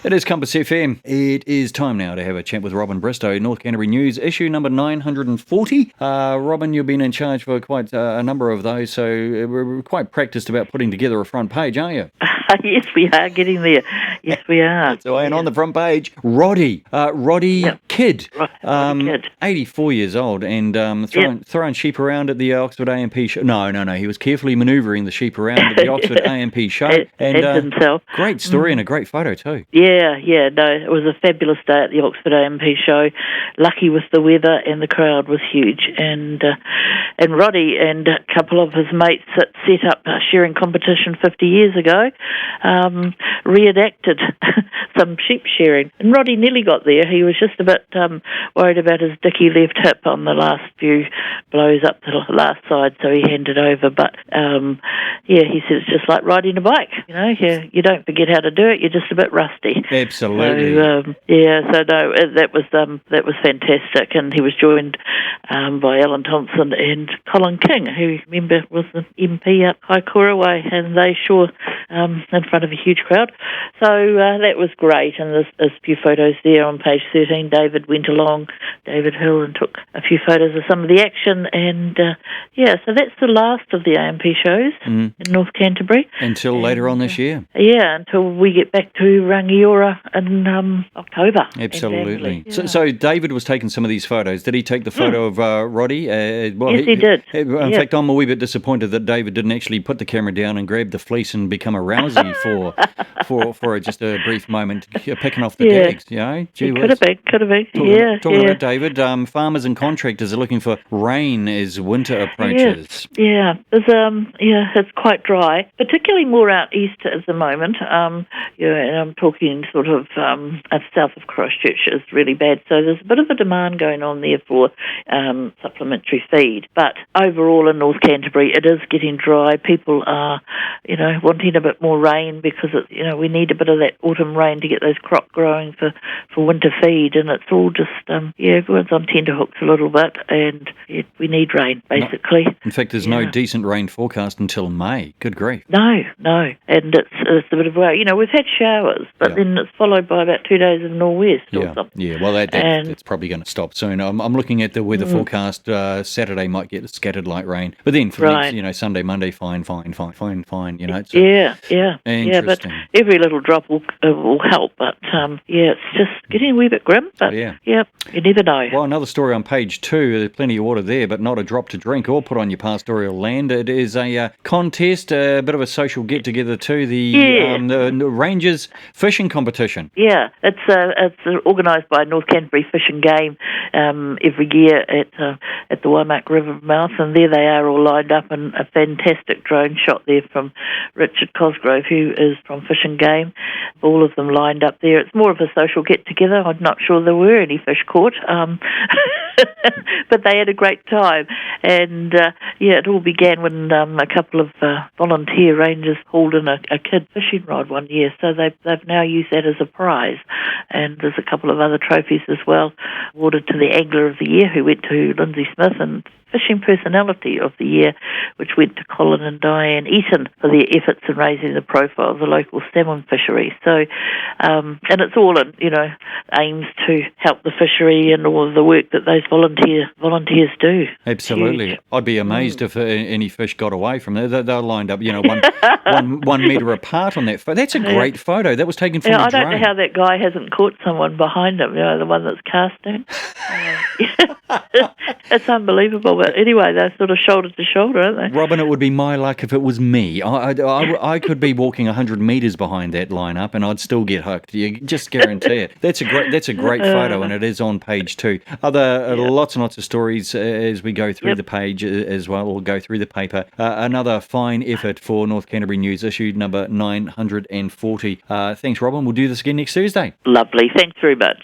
It is Compass FM. It is time now to have a chat with Robyn Bristow, North Canterbury News, issue number 940. Robyn, you've been in charge for quite a number of those, so we're quite practiced about putting together a front page, aren't you? Yes, we are getting there. Yes, we are. So, and on the front page, Roddy Yep. Kidd, Roddy Kidd. 84 years old, and throwing sheep around at the Oxford AMP show. No, he was carefully manoeuvring the sheep around at the Oxford AMP show. And himself. Great story and a great photo too. Yeah, no, it was a fabulous day at the Oxford AMP show. Lucky with the weather, and the crowd was huge. And Roddy and a couple of his mates that set up a shearing competition 50 years ago reenacted some sheep shearing. And Roddy nearly got there. He was just a bit worried about his dicky left hip on the last few blows up the last side, so he handed over. But he said it's just like riding a bike. You don't forget how to do it. You're just a bit rusty. Absolutely. That was fantastic, and he was joined by Alan Thompson and Colin King, who, remember, was the MP up Kaikoura Way, and they shore in front of a huge crowd. So that was great, and there's a few photos there on page 13. David went along, David Hill, and took a few photos of some of the action, and so that's the last of the AMP shows in North Canterbury. Until later on this year. Yeah, until we get back to Rangiora in October. Absolutely. Yeah. So David was taking some of these photos. Did he take the photo of Roddy? Yes, he did. In fact, I'm a wee bit disappointed that David didn't actually put the camera down and grab the fleece and become a rousey for just a brief moment, picking off the gags. Could have been. Talking about David, farmers and contractors are looking for rain as winter approaches. It's quite dry, particularly more out east at the moment. And I'm talking sort of south of Christchurch is really bad. So there's a bit of a demand going on there for supplementary feed. But overall in North Canterbury, it is getting dry. People are, wanting a bit more rain because we need a bit of that autumn rain to get those crops growing for winter feed. And it's all just everyone's on tenterhooks a little bit, and we need rain basically. In fact, there's no decent rain forecast until May. Good grief. No, and it's a bit of we've had showers, but then it's followed by about 2 days of nor'west or something. Yeah, well, that's probably going to stop soon. I'm looking at the weather forecast. Saturday might get scattered light rain, but then for next, Sunday, Monday, fine. Yeah, but every little drop will help. But it's just getting a wee bit grim. But you never know. Well, another story on page 2. There's plenty of water there, but not a drop to drink or put on your pastoral land. It is a contest, a bit of a social get together too. The Rangers fishing competition. Yeah, it's organised by North Canterbury Fish and Game every year at the Waimak River mouth, and there they are all lined up, and a fantastic drone shot there from Richard Cosgrove, who is from Fish and Game. All of them lined up there. It's more of a social get together. I'm not sure there were any fish caught, but they had a great time. And it all began when a couple of volunteer rangers hauled in a kid fishing rod one year, so they've now used that as a prize. And there's a couple of other trophies as well awarded to the Angler of the Year, who went to Lindsay Smith, and Fishing Personality of the Year, which went to Colin and Diane Eaton for their efforts in raising the profile of the local salmon fishery. So, and it's all in, aims to help the fishery and all of the work that those volunteers do. Absolutely. I'd be amazed if any fish got away from there. They're lined up, 1 metre apart on that photo. That's a great photo. That was taken from a drone. I don't know how that guy hasn't caught someone behind him, the one that's casting. It's unbelievable. But anyway, they're sort of shoulder to shoulder, aren't they? Robyn, it would be my luck if it was me. I could be walking 100 metres behind that lineup and I'd still get hooked. You just guarantee it. That's a great photo, and it is on page 2. Lots and lots of stories as we go through the page as well, or go through the paper. Another fine effort for North Canterbury News, issue number 940. Thanks, Robyn. We'll do this again next Thursday. Lovely. Thanks very much.